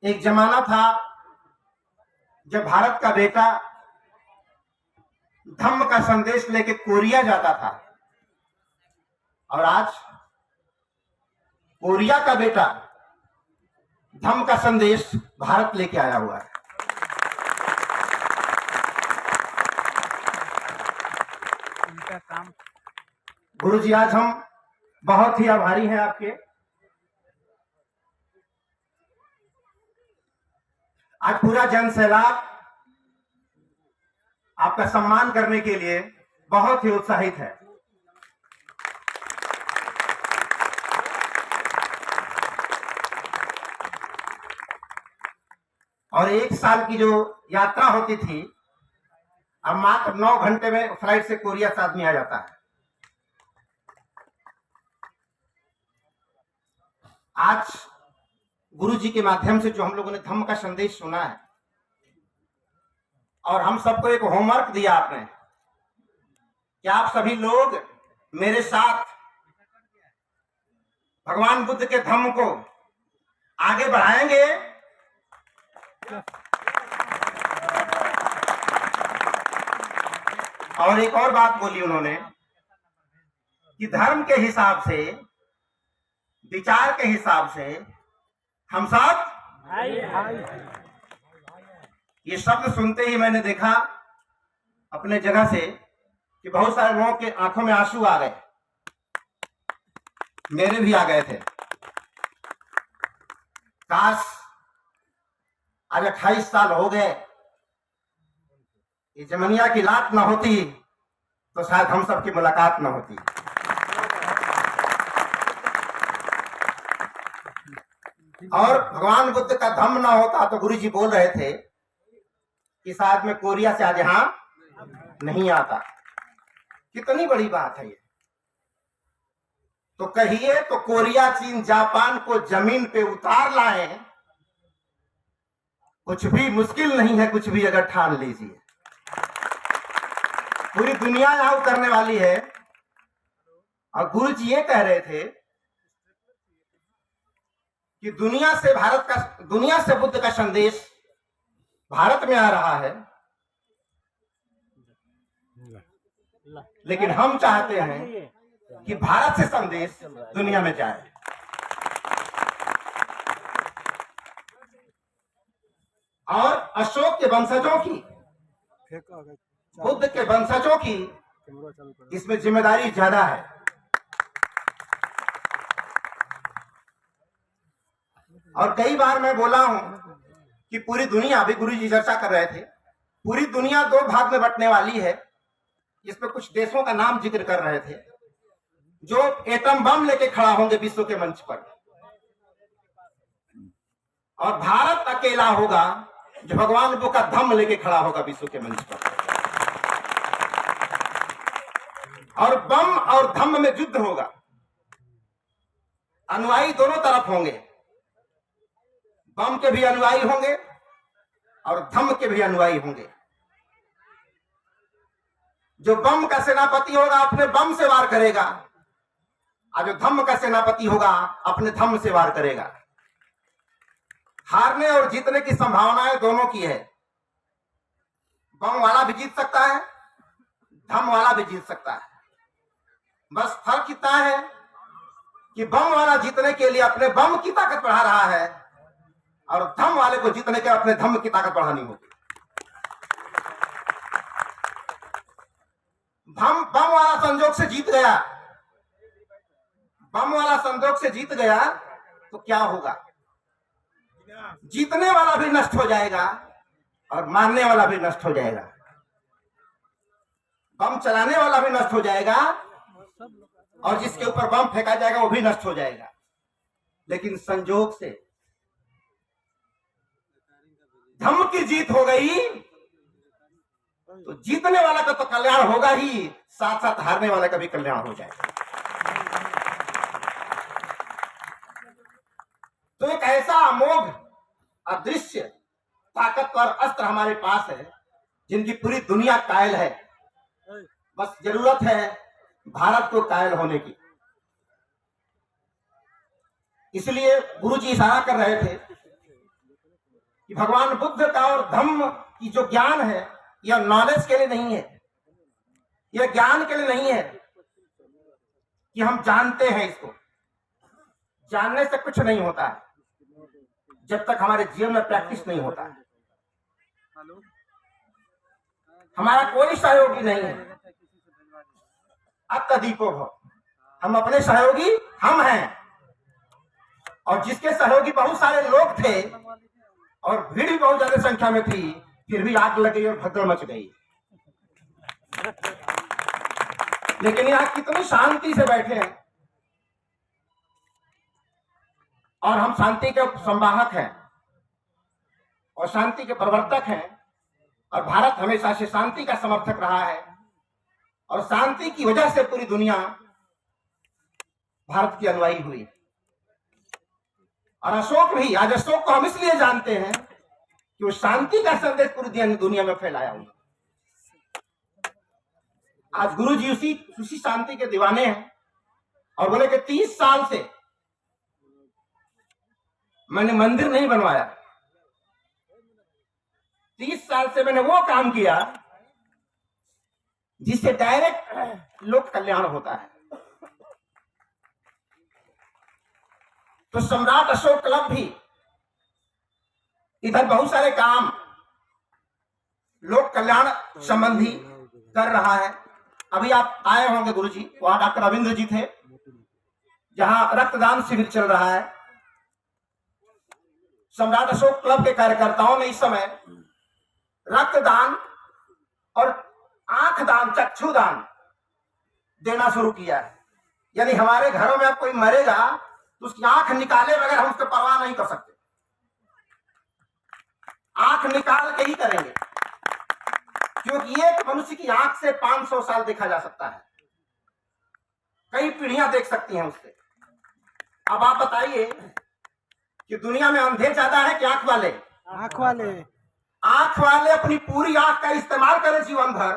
एक जमाना था जब भारत का बेटा धम्म का संदेश लेके कोरिया जाता था, और आज कोरिया का बेटा धम्म का संदेश भारत लेके आया हुआ है। गुरु जी, आज हम बहुत ही आभारी हैं आपके। आज पूरा जन सैलाब आपका सम्मान करने के लिए बहुत ही उत्साहित है। और एक साल की जो यात्रा होती थी, अब मात्र 9 घंटे में फ्लाइट से कोरिया से आदमी आ जाता है। आज गुरु जी के माध्यम से जो हम लोगों ने धम्म का संदेश सुना है, और हम सबको एक होमवर्क दिया आपने कि आप सभी लोग मेरे साथ भगवान बुद्ध के धम्म को आगे बढ़ाएंगे। और एक और बात बोली उन्होंने कि धर्म के हिसाब से, विचार के हिसाब से हम सब ये शब्द सुनते ही मैंने देखा अपने जगह से कि बहुत सारे लोगों के आंखों में आंसू आ गए, मेरे भी आ गए थे। काश आज 28 साल हो गए, ये जमनिया की लाट ना होती तो शायद हम सबकी मुलाकात ना होती। और भगवान बुद्ध का धम्म ना होता तो गुरु जी बोल रहे थे कि शायद मैं कोरिया से आज यहां नहीं आता। कितनी बड़ी बात है ये। तो कहिए तो कोरिया, चीन, जापान को जमीन पे उतार लाए, कुछ भी मुश्किल नहीं है, कुछ भी अगर ठान लीजिए। पूरी दुनिया यहां उतरने वाली है। और गुरु जी ये कह रहे थे कि दुनिया से बुद्ध का संदेश भारत में आ रहा है, लेकिन हम चाहते हैं कि भारत से संदेश दुनिया में जाए। और अशोक के वंशजों की, बुद्ध के वंशजों की इसमें जिम्मेदारी ज्यादा है। और कई बार मैं बोला हूं कि पूरी दुनिया, अभी गुरु जी चर्चा कर रहे थे, पूरी दुनिया 2 भाग में बंटने वाली है। इसमें कुछ देशों का नाम जिक्र कर रहे थे जो एटम बम लेके खड़ा होंगे विश्व के मंच पर, और भारत अकेला होगा जो भगवान बुद्ध का धम्म लेके खड़ा होगा विश्व के मंच पर। और बम और धम्म में युद्ध होगा। अनुयायी दोनों तरफ होंगे, बम के भी अनुयायी होंगे और धम्म के भी अनुयायी होंगे। जो बम का सेनापति होगा अपने बम से वार करेगा, और जो धम्म का सेनापति होगा अपने धम्म से वार करेगा। हारने और जीतने की संभावनाएं दोनों की है। बम वाला भी जीत सकता है, धम्म वाला भी जीत सकता है। बस फर्क इतना है कि बम वाला जीतने के लिए अपने बम की ताकत बढ़ा रहा है, और धम्म वाले को जीतने के अपने धम्म की ताकत बढ़ानी होगी। बम वाला संजोग से जीत गया, बम वाला संजोग से जीत गया तो क्या होगा? जीतने वाला भी नष्ट हो जाएगा और मारने वाला भी नष्ट हो जाएगा। बम चलाने वाला भी नष्ट हो जाएगा, और जिसके ऊपर बम फेंका जाएगा वो भी नष्ट हो जाएगा। लेकिन संजोग से धम्म की जीत हो गई तो जीतने वाला का तो कल्याण होगा ही, साथ साथ हारने वाले का भी कल्याण हो जाएगा। तो एक ऐसा अमोघ, अदृश्य, ताकतवर अस्त्र हमारे पास है जिनकी पूरी दुनिया कायल है। बस जरूरत है भारत को कायल होने की। इसलिए गुरु जी इशारा कर रहे थे कि भगवान बुद्ध का और धम्म की जो ज्ञान है यह नॉलेज के लिए नहीं है, यह ज्ञान के लिए नहीं है कि हम जानते हैं इसको। जानने से कुछ नहीं होता है जब तक हमारे जीवन में प्रैक्टिस नहीं होता है। हमारा कोई सहयोगी नहीं है। अत्यधिको भव, हम अपने सहयोगी हम हैं। और जिसके सहयोगी बहुत सारे लोग थे और भीड़ भी बहुत ज्यादा संख्या में थी, फिर भी आग लग गई और भगदड़ मच गई। लेकिन यहाँ कितनी शांति से बैठे हैं और हम शांति के संवाहक हैं और शांति के प्रवर्तक हैं। और भारत हमेशा से शांति का समर्थक रहा है और शांति की वजह से पूरी दुनिया भारत की अनुयायी हुई। और अशोक भी, आज अशोक को हम इसलिए जानते हैं कि वो शांति का संदेश पूरी दुनिया में फैलाया हुआ। आज गुरु जी उसी शांति के दीवाने हैं और बोले कि 30 साल से मैंने मंदिर नहीं बनवाया, 30 साल से मैंने वो काम किया जिससे डायरेक्ट लोक कल्याण होता है। तो सम्राट अशोक क्लब भी इधर बहुत सारे काम लोक कल्याण संबंधी कर रहा है। अभी आप आए होंगे गुरुजी, वहां डॉक्टर रविंद्र जी थे, जहां रक्तदान शिविर चल रहा है। सम्राट अशोक क्लब के कार्यकर्ताओं ने इस समय रक्तदान और आंख दान, चक्षुदान देना शुरू किया है। यानी हमारे घरों में अब कोई मरेगा तो उसकी आंख निकाले बगैर हम उसकी परवाह नहीं कर सकते, आंख निकाल के ही करेंगे, क्योंकि एक मनुष्य की आंख से 500 साल देखा जा सकता है, कई पीढ़ियां देख सकती हैं उससे। अब आप बताइए कि दुनिया में अंधे ज्यादा है कि आंख वाले? आंख वाले। आंख वाले अपनी पूरी आंख का इस्तेमाल करें जीवन भर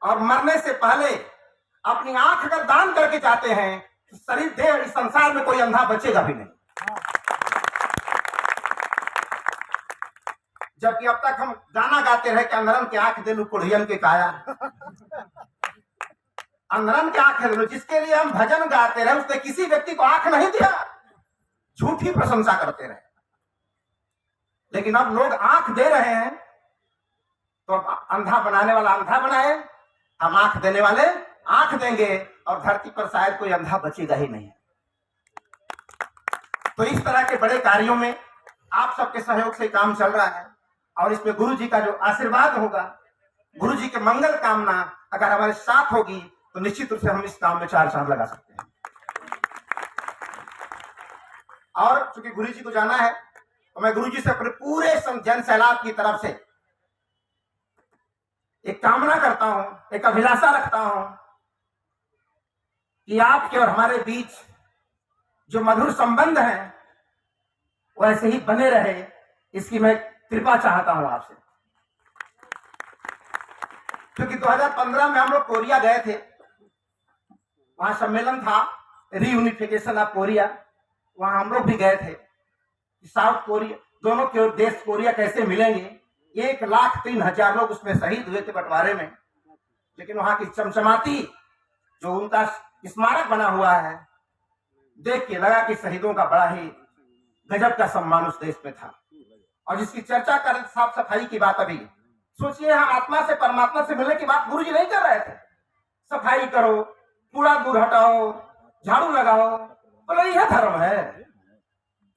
और मरने से पहले अपनी आंख अगर दान करके जाते हैं तो शरीर देह इस संसार में कोई अंधा बचेगा भी नहीं। जबकि अब तक हम गाना गाते रहे कि अंधरन की आंख दे लू कुढ़ियन के काया, अंधरन की आंख दे लू, जिसके लिए हम भजन गाते रहे उसने किसी व्यक्ति को आंख नहीं दिया, झूठी प्रशंसा करते रहे। लेकिन अब लोग आंख दे रहे हैं तो अब अंधा बनाने वाला अंधा बनाए, हम आंख देने वाले आंख देंगे और धरती पर शायद कोई अंधा बचेगा ही नहीं। तो इस तरह के बड़े कार्यों में आप सबके सहयोग से काम चल रहा है और इसमें गुरु जी का जो आशीर्वाद होगा, गुरु जी के मंगल कामना अगर हमारे साथ होगी तो निश्चित रूप से हम इस काम में 4 चांद लगा सकते हैं। और चूंकि गुरु जी को जाना है तो मैं गुरु जी से अपने पूरे जन सैलाब की तरफ से एक कामना करता हूं, एक अभिलाषा रखता हूं कि आपके और हमारे बीच जो मधुर संबंध हैं वो ऐसे ही बने रहे, इसकी मैं कृपा चाहता हूं आपसे। क्योंकि 2015 में हम लोग कोरिया गए थे, वहां सम्मेलन था रीयूनिफिकेशन ऑफ कोरिया, वहां हम लोग भी गए थे। साउथ कोरिया, दोनों के देश कोरिया कैसे मिलेंगे, 1,03,000 लोग उसमें शहीद हुए थे बंटवारे में। लेकिन वहां की चमचमाती जो उनका स्मारक बना हुआ है, देख के लगा कि शहीदों का बड़ा ही गजब का सम्मान उस देश में था। और जिसकी चर्चा कर साफ सफाई की बात, अभी सोचिए हम आत्मा से परमात्मा से मिलने की बात गुरु जी नहीं कर रहे थे। सफाई करो, कूड़ा दूर हटाओ, झाड़ू लगाओ, बोले यह धर्म है,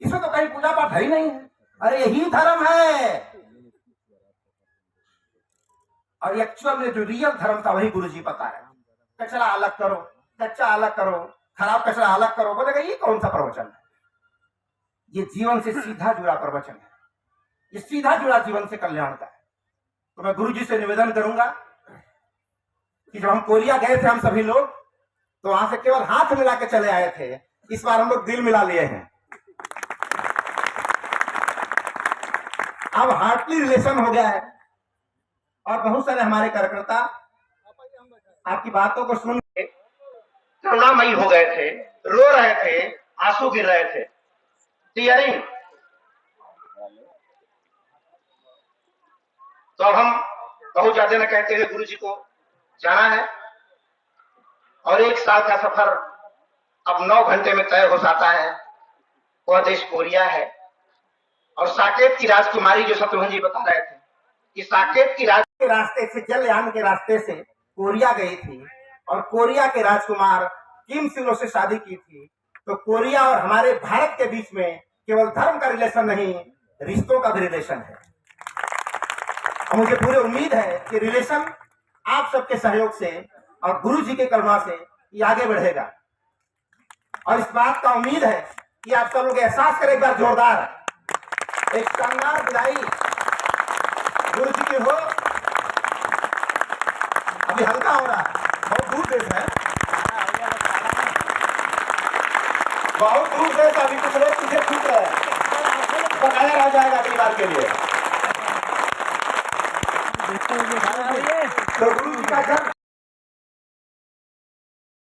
इसमें तो कहीं पूजा पाठ है ही नहीं है। अरे यही धर्म है। और एक्चुअल में जो रियल धर्म था वही गुरु जी बता रहे। कचरा अलग करो, कच्चा अलग करो, खराब कचरा अलग करो। बोलेगा ये कौन सा प्रवचन है? ये जीवन से सीधा जुड़ा प्रवचन है, ये सीधा जुड़ा जीवन से कल्याण का है। तो मैं गुरु जी से निवेदन करूंगा कि जब हम कोरिया गए थे हम सभी लोग, तो वहां से केवल हाथ मिला के चले आए थे, इस बार हम लोग दिल मिला लिए हैं। अब हार्टली रिलेशन हो गया है और बहुत सारे हमारे कार्यकर्ता आपकी बातों को सुन के करुणामयी हो गए थे, रो रहे थे, आंसू गिर रहे थे, टीयरिंग। तो अब हम बहुत ज्यादा न कहते हुए गुरु जी को जाना है और 1 साल का सफर अब 9 घंटे में तय हो जाता है। वह देश कोरिया है और साकेत की राजकुमारी जो शत्रुघ्न जी बता रहे थे कि साकेत की के रास्ते से, जलयान के रास्ते से कोरिया गई थी और कोरिया के राजकुमार किम सिनो से शादी की थी। तो कोरिया और हमारे भारत के बीच में केवल धर्म का रिलेशन नहीं, रिश्तों का भी रिलेशन है। और मुझे पूरी उम्मीद है कि रिलेशन आप सबके सहयोग से और गुरु जी के करुणा से ये आगे बढ़ेगा। और इस बात का उम्मीद है कि आप सब लोग एहसास करें एक बार जोरदार एक शानदार विदाई गुरु जी की हो। अभी हल्का हो रहा है, बहुत दूर देश है, बहुत दूर देश। अभी कुछ लोग पीछे छूट रहे हैं, बकाया रह जाएगा अगली बार के लिए। तो गुरु जी का जन्म